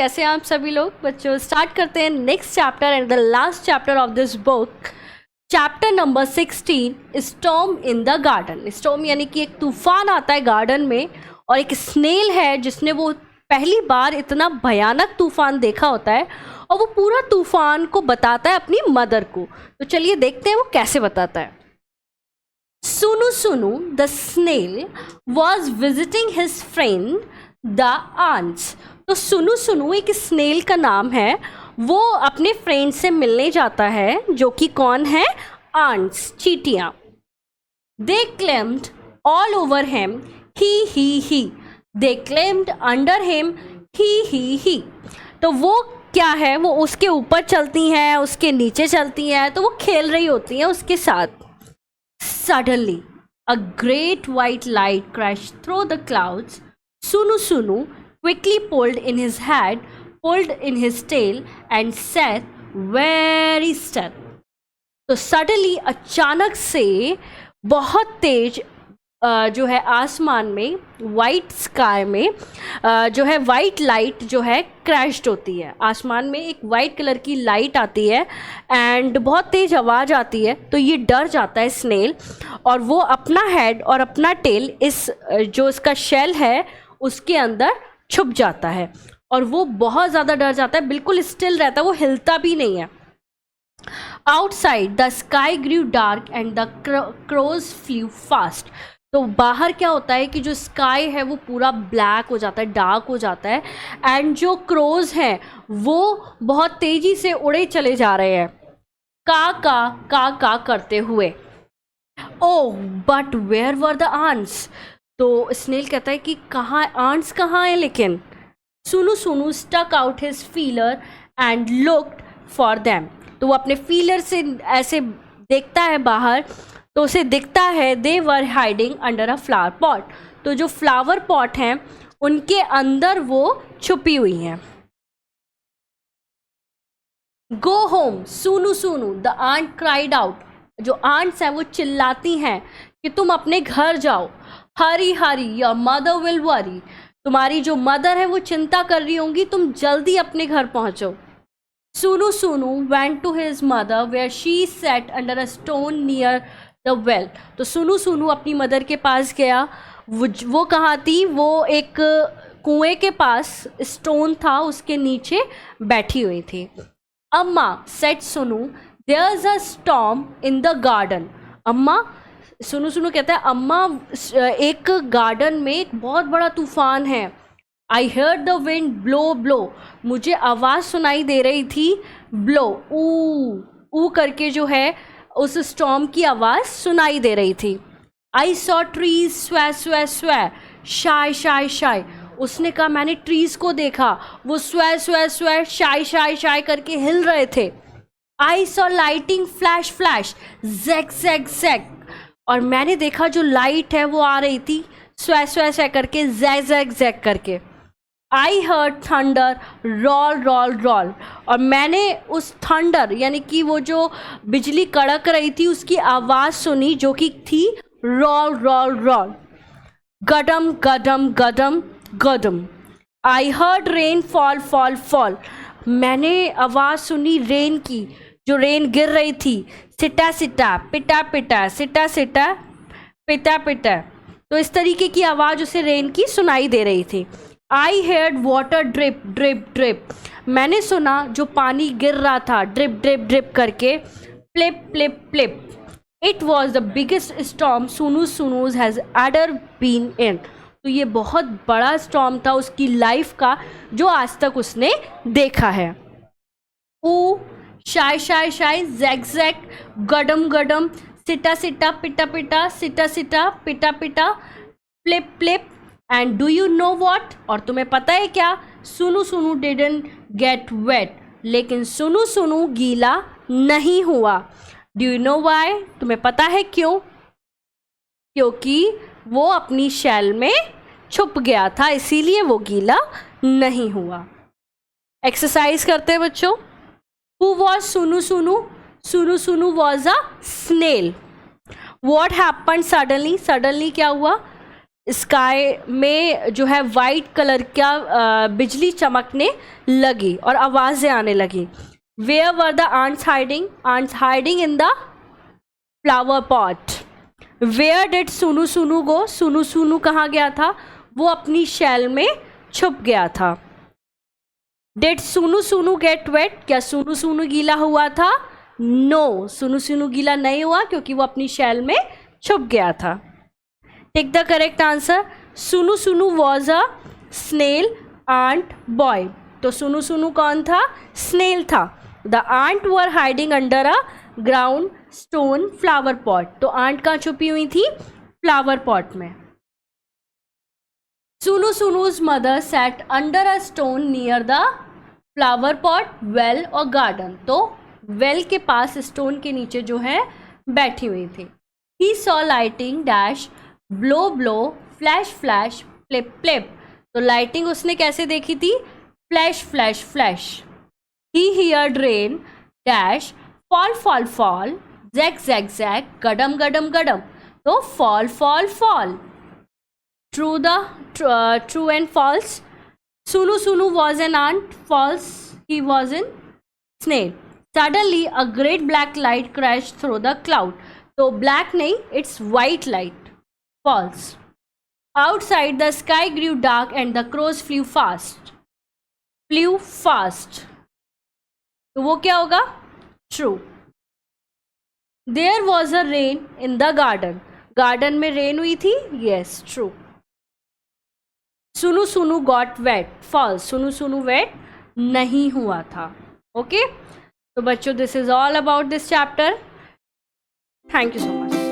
कैसे हैं आप सभी लोग बच्चों। स्टार्ट करते हैं next chapter and the last chapter of this book, chapter number 16, storm in the garden. Storm यानी कि एक तूफान आता है गार्डन में, और एक स्नेल है जिसने वो पहली बार इतना भयानक तूफान देखा होता है, और वो पूरा तूफान को बताता है अपनी मदर को। तो चलिए देखते हैं वो कैसे बताता है। Sunu Sunu the snail was visiting his friend the ants. तो सुनु सुनु एक स्नेल का नाम है, वो अपने फ्रेंड से मिलने जाता है, जो कि कौन है? आंट्स, चींटियां। दे claimed all over him he. They claimed under him he. तो वो क्या है, वो उसके ऊपर चलती हैं, उसके नीचे चलती हैं, तो वो खेल रही होती हैं उसके साथ। Suddenly, a great white light crashed through the clouds. Sunu Sunu quickly pulled in his head, pulled in his tail, and sat very still. तो suddenly अचानक से बहुत तेज जो है आसमान में, वाइट स्काई में जो है वाइट लाइट जो है क्रैश्ड होती है। आसमान में एक वाइट कलर की लाइट आती है एंड बहुत तेज़ आवाज़ आती है। तो ये डर जाता है स्नेल, और वो अपना हेड और अपना टेल इस जो इसका शेल है उसके अंदर छुप जाता है, और वो बहुत ज़्यादा डर जाता है, बिल्कुल स्टिल रहता है, वो हिलता भी नहीं है। Outside the sky grew dark and the crows flew fast. तो बाहर क्या होता है कि जो स्काई है वो पूरा ब्लैक हो जाता है, डार्क हो जाता है, एंड जो क्रोज हैं वो बहुत तेज़ी से उड़े चले जा रहे हैं, का करते हुए। Oh but where were the ants. तो स्नेल कहता है कि कहाँ आंट्स कहाँ हैं, लेकिन Sunu Sunu stuck out his feeler and looked for them. तो वो अपने फीलर से ऐसे देखता है बाहर, तो उसे दिखता है they were hiding under a flower pot. तो जो फ्लावर पॉट हैं उनके अंदर वो छुपी हुई हैं। गो होम सुनु Sunu the aunt cried out. जो आंट्स हैं वो चिल्लाती हैं कि तुम अपने घर जाओ। Hari Hari your mother will worry. तुम्हारी जो मदर है वो चिंता कर रही होंगी, तुम जल्दी अपने घर पहुंचो। Sunu Sunu went to his mother where she sat under a stone near the well. तो सुनु सुनु अपनी मदर के पास गया। वो कहाँ थी? वो एक कुएं के पास स्टोन था, उसके नीचे बैठी हुई थी। Amma said Sunu there is a storm in the garden. Amma, Sunu सुनु कहता है अम्मा एक गार्डन में एक बहुत बड़ा तूफान है। I heard the wind blow blow. मुझे आवाज़ सुनाई दे रही थी, ब्लो ऊ करके जो है उस स्टॉर्म की आवाज़ सुनाई दे रही थी। आई सॉ ट्रीज स्वे स्वे स्वे शाय शाय शाय। उसने कहा मैंने ट्रीज को देखा, वो स्वे स्वे स्वे शाय शाय शाय करके हिल रहे थे। I saw lighting flash flash jack Jack jack. और मैंने देखा जो लाइट है वो आ रही थी स्वे स्वे स्वे करके, जैक जैक जैक करके। I heard thunder roll roll roll. और मैंने उस थंडर यानी कि वो जो बिजली कड़क रही थी उसकी आवाज़ सुनी, जो कि थी रॉल रॉल रॉल। गडम गडम गडम गडम। I heard rain fall fall fall. मैंने आवाज़ सुनी रेन की, जो रेन गिर रही थी। सिटा सिटा पिटा पिटा सिटा सिटा पिटा पिटा। तो इस तरीके की आवाज़ उसे रेन की सुनाई दे रही थी। I heard water drip drip drip. मैंने सुना जो पानी गिर रहा था ड्रिप ड्रिप ड्रिप करके, plip plip plip. It was the biggest storm Sunu Sunu's has ever been in. तो ये बहुत बड़ा स्टॉर्म था उसकी लाइफ का जो आज तक उसने देखा है। ऊ शाय शाय शाय जैक जैक गडम गडम सिटा सिटा पिटा पिटा सिटा सिटा पिटा पिटा plip plip. And do you know what? और तुम्हें पता है क्या? सुनु सुनु डिडंट गेट वेट। लेकिन सुनु सुनु गीला नहीं हुआ। Do you know why? तुम्हें पता है क्यों? क्योंकि वो अपनी शेल में छुप गया था, इसीलिए वो गीला नहीं हुआ। एक्सरसाइज करते हैं बच्चों। हु वॉज सुनु Sunu? Sunu Sunu was a snail. What happen suddenly? Suddenly क्या हुआ? स्काई में जो है वाइट कलर का बिजली चमकने लगी और आवाज़ें आने लगी। Where were the ants hiding? Ants hiding in the flower pot. Where did Sunu Sunu गो? सुनु सुनु कहाँ गया था? वो अपनी शैल में छुप गया था। डिड सुनु सुनु गेट वेट? क्या सुनु सुनु गीला हुआ था? नो, सुनु सुनु गीला नहीं हुआ क्योंकि वो अपनी शैल में छुप गया था। Take the correct answer. Sunu Sunu was a snail ant boy. तो सुनु सुनु कौन था? स्नेल था। The ant were hiding under a ground stone flower pot. तो आंट कहाँ छुपी हुई थी? फ्लावर पॉट में। Sunu Sunu's mother sat under a stone near the flower pot, well और गार्डन। तो वेल के पास स्टोन के नीचे जो है बैठी हुई थी। He saw lightning dash blow blow flash flash flip flip. तो लाइटिंग उसने कैसे देखी थी? Flash flash flash. He heard rain dash fall fall fall जैक जैक जैक गडम गडम गडम। तो fall fall fall. True and false. Sunu Sunu was an ant, false he was in snail. Suddenly a great black light crash through the cloud. तो black नहीं, it's white light, false. Outside the sky grew dark and the crows flew fast. Flew fast, तो वो क्या होगा? True. There was a rain in the garden. Garden में rain हुई थी, yes, true. सुनु सुनु गॉट वेट, फॉल्स। सुनु सुनु वेट नहीं हुआ था। ओके, तो बच्चों, this is all about this chapter. Thank you so much.